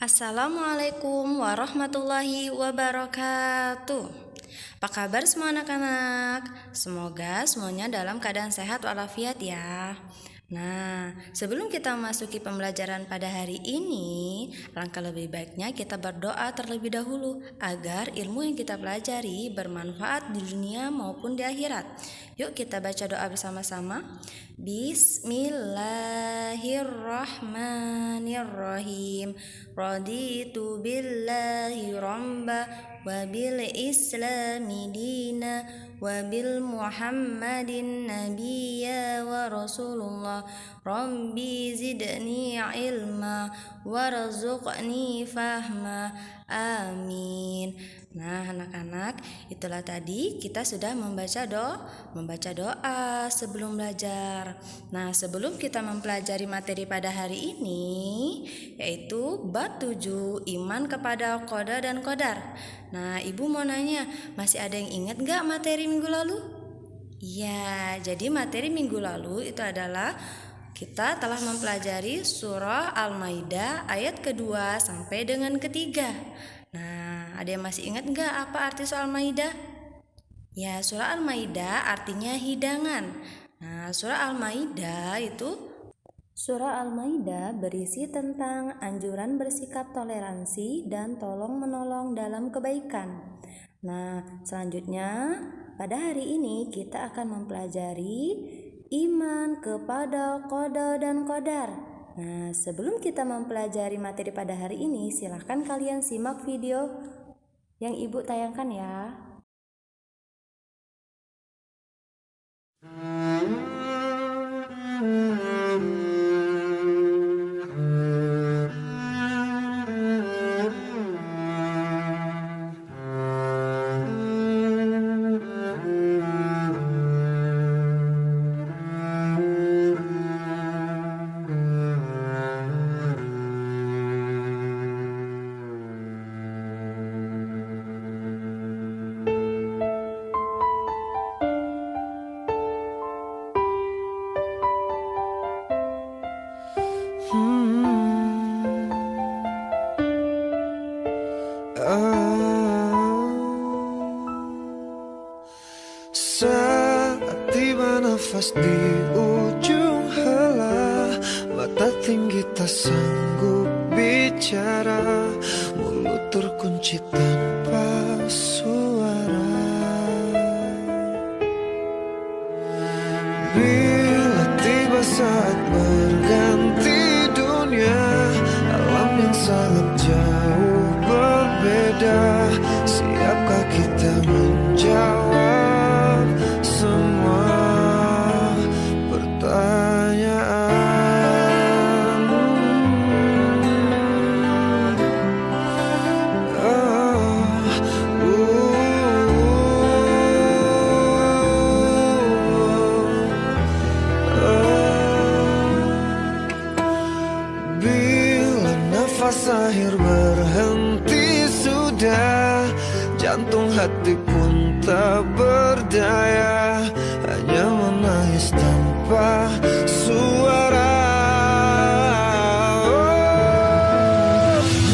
Assalamualaikum warahmatullahi wabarakatuh. Apa kabar semua anak-anak? Semoga semuanya dalam keadaan sehat walafiat ya. Nah, sebelum kita memasuki pembelajaran pada hari ini, langkah lebih baiknya kita berdoa terlebih dahulu agar ilmu yang kita pelajari bermanfaat di dunia maupun di akhirat. Yuk kita baca doa bersama-sama. Bismillahirrahmanirrahim. Raditu billahi rabba wa bil islami dina wa bil muhammadin nabiyya wa rasulullah. Rabbi zidni ilma warzuqni fahma. Amin. Nah, anak-anak, itulah tadi kita sudah membaca doa sebelum belajar. Nah, sebelum kita mempelajari materi pada hari ini, yaitu bab 7, iman kepada qada dan qadar. Nah, Ibu mau nanya, masih ada yang ingat gak materi minggu lalu? Iya, jadi materi minggu lalu itu adalah kita telah mempelajari surah Al-Maidah ayat kedua sampai dengan ketiga. Nah, ada yang masih ingat gak apa arti surah Al-Maidah? Ya, surah Al-Maidah artinya hidangan. Nah, surah Al-Maidah berisi tentang anjuran bersikap toleransi dan tolong-menolong dalam kebaikan. Nah, selanjutnya pada hari ini kita akan mempelajari iman kepada qada dan qadar. Nah, sebelum kita mempelajari materi pada hari ini, silahkan kalian simak video yang Ibu tayangkan ya. Saat tiba nafas di ujung helah, mata tinggi tak sanggup bicara, mulut terkunci tanpa suara. Bila tiba saat berganti dunia, alam yang sangat jauh berbeda, siapkah kita menjawab semua pertanyaan? Bila nafas akhir berhenti sudah, jantung hati pun tak berdaya, hanya menangis tanpa suara.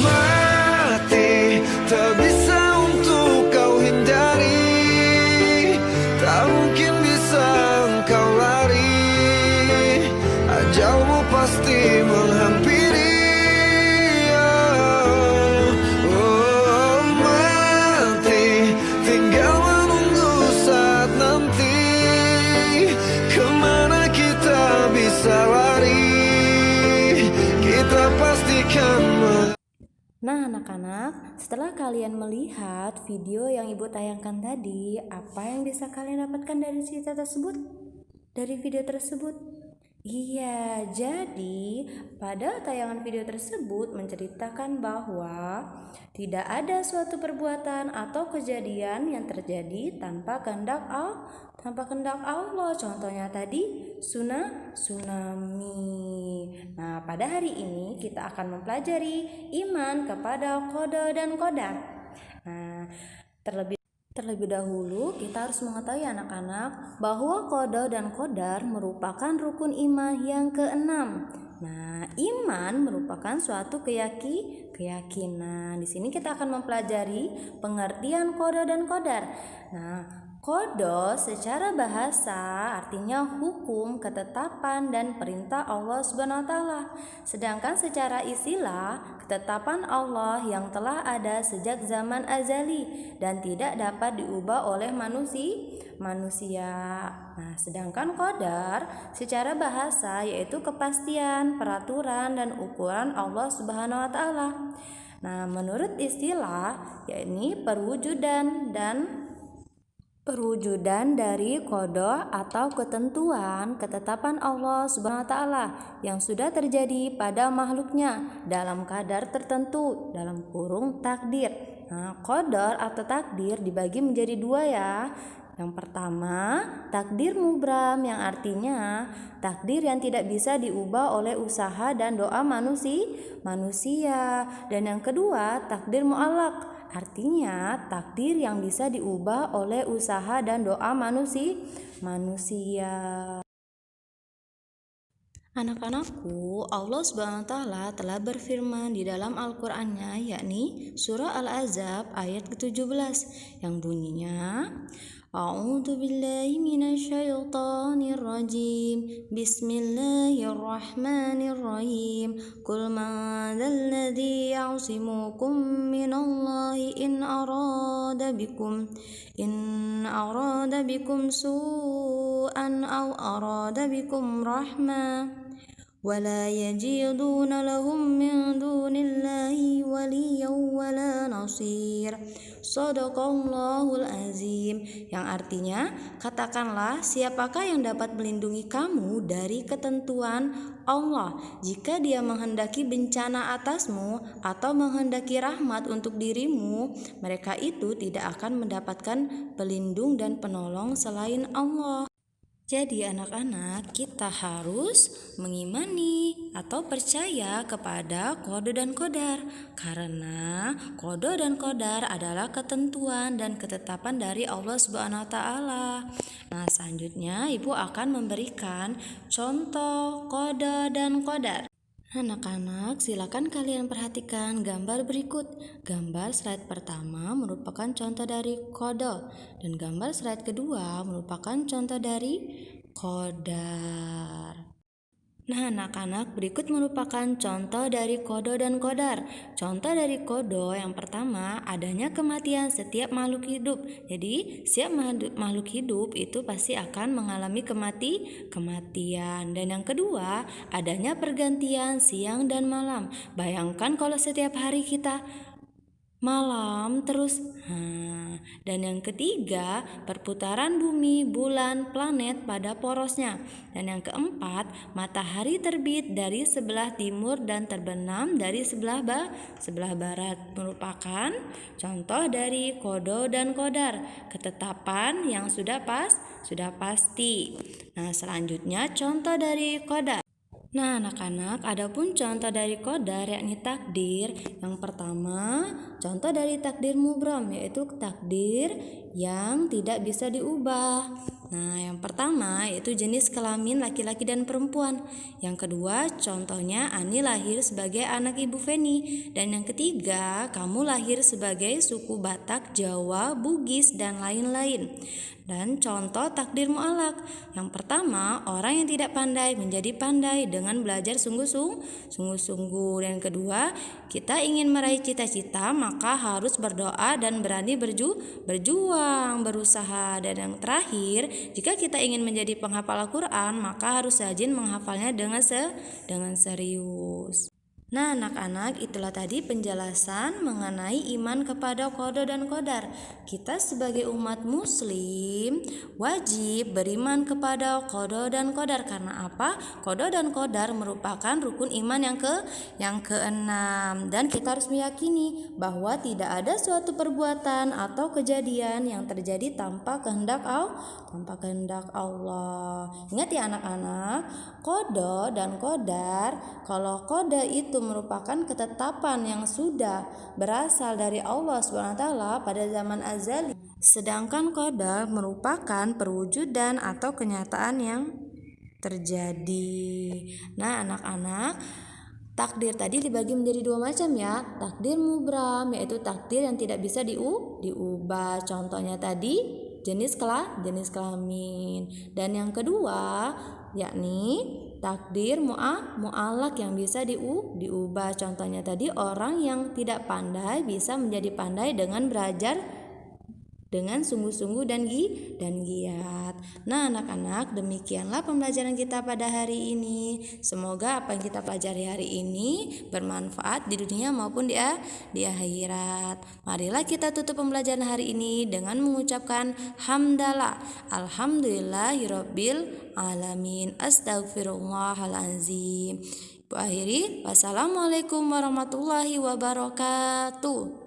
Mati tak bisa untuk kau hindari, tak mungkin bisa engkau lari, ajalmu pasti menghampiri. Nah, anak-anak, setelah kalian melihat video yang Ibu tayangkan tadi, apa yang bisa kalian dapatkan dari cerita tersebut? Dari video tersebut? Iya, jadi pada tayangan video tersebut menceritakan bahwa tidak ada suatu perbuatan atau kejadian yang terjadi tanpa kehendak Allah. Contohnya tadi tsunami. Nah, pada hari ini kita akan mempelajari iman kepada qada dan qadar. Nah, terlebih dahulu kita harus mengetahui anak-anak bahwa qada dan qadar merupakan rukun iman yang keenam Nah, iman merupakan suatu keyakinan. Di sini kita akan mempelajari pengertian qada dan qadar. Nah, qada secara bahasa artinya hukum, ketetapan dan perintah Allah Subhanahu wa taala. Sedangkan secara istilah, ketetapan Allah yang telah ada sejak zaman azali dan tidak dapat diubah oleh manusia. Nah, sedangkan qadar secara bahasa yaitu kepastian, peraturan dan ukuran Allah Subhanahu wa taala. Nah, menurut istilah yakni perwujudan dari qada atau ketentuan ketetapan Allah Subhanahu wa taala yang sudah terjadi pada makhluknya dalam kadar tertentu dalam kurung takdir. Nah, qadar atau takdir dibagi menjadi dua ya. Yang pertama, takdir mubram yang artinya takdir yang tidak bisa diubah oleh usaha dan doa manusia. Dan yang kedua, takdir mu'allaq, artinya takdir yang bisa diubah oleh usaha dan doa manusia. Anak-anakku, Allah Subhanahu wa taala telah berfirman di dalam Al-Qur'annya yakni surah Al-Ahzab ayat ke-17 yang bunyinya A'udzu billahi minasyaitonir rajim. Bismillahirrahmanirrahim. Qul man dzalladzi ya'simukum minallahi in arada bikum su'an aw arada bikum rahmah. ولا يجدون لهم من دون الله وليا ولا نصير. Shadaqallahul azim, yang artinya katakanlah siapakah yang dapat melindungi kamu dari ketentuan Allah jika dia menghendaki bencana atasmu atau menghendaki rahmat untuk dirimu, mereka itu tidak akan mendapatkan pelindung dan penolong selain Allah. Jadi anak-anak, kita harus mengimani atau percaya kepada qada dan qadar karena qada dan qadar adalah ketentuan dan ketetapan dari Allah Subhanahu wa taala. Nah, selanjutnya Ibu akan memberikan contoh qada dan qadar. Anak-anak, silakan kalian perhatikan gambar berikut. Gambar slide pertama merupakan contoh dari qada dan gambar slide kedua merupakan contoh dari qadar. Nah, anak-anak, berikut merupakan contoh dari qada dan qadar. Contoh dari qada yang pertama, adanya kematian setiap makhluk hidup. Jadi, setiap makhluk hidup itu pasti akan mengalami kematian. Dan yang kedua, adanya pergantian siang dan malam. Bayangkan kalau setiap hari kita malam terus. Dan yang ketiga, perputaran bumi, bulan, planet pada porosnya. Dan yang keempat, matahari terbit dari sebelah timur dan terbenam dari sebelah barat, merupakan contoh dari qada dan qadar, ketetapan yang sudah pasti. Nah, selanjutnya contoh dari qadar. Nah, anak-anak, adapun contoh dari qadar yakni takdir. Yang pertama, contoh dari takdir mubram yaitu takdir yang tidak bisa diubah. Nah, yang pertama yaitu jenis kelamin laki-laki dan perempuan. Yang kedua, contohnya Ani lahir sebagai anak Ibu Feni. Dan yang ketiga, kamu lahir sebagai suku Batak, Jawa, Bugis dan lain-lain. Dan contoh takdir mu'allaq. Yang pertama, orang yang tidak pandai menjadi pandai dengan belajar sungguh-sungguh. Dan yang kedua, kita ingin meraih cita-cita maka harus berdoa dan berani berjuang, berusaha. Dan yang terakhir, jika kita ingin menjadi penghafal Al-Quran maka harus rajin menghafalnya dengan serius. Nah, anak-anak, itulah tadi penjelasan mengenai iman kepada qada dan qadar. Kita sebagai umat muslim wajib beriman kepada qada dan qadar. Karena apa? Qada dan qadar merupakan rukun iman yang keenam. Dan kita harus meyakini bahwa tidak ada suatu perbuatan atau kejadian yang terjadi tanpa kehendak Allah. Ingat ya anak-anak, qada dan qadar, kalau qada itu merupakan ketetapan yang sudah berasal dari Allah SWT pada zaman azali. Sedangkan qadar merupakan perwujudan atau kenyataan yang terjadi. Nah, anak-anak, takdir tadi dibagi menjadi dua macam ya. Takdir mubram, yaitu takdir yang tidak bisa diubah. Contohnya tadi jenis kelamin. Dan yang kedua yakni takdir mu'allaq yang bisa diubah. Contohnya tadi orang yang tidak pandai bisa menjadi pandai dengan belajar dengan sungguh-sungguh dan giat. Nah, anak-anak, demikianlah pembelajaran kita pada hari ini. Semoga apa yang kita pelajari hari ini bermanfaat di dunia maupun di akhirat. Marilah kita tutup pembelajaran hari ini dengan mengucapkan hamdalah. Alhamdulillahirabbil alamin. Astaghfirullahalazim. Ibu akhiri, wassalamualaikum warahmatullahi wabarakatuh.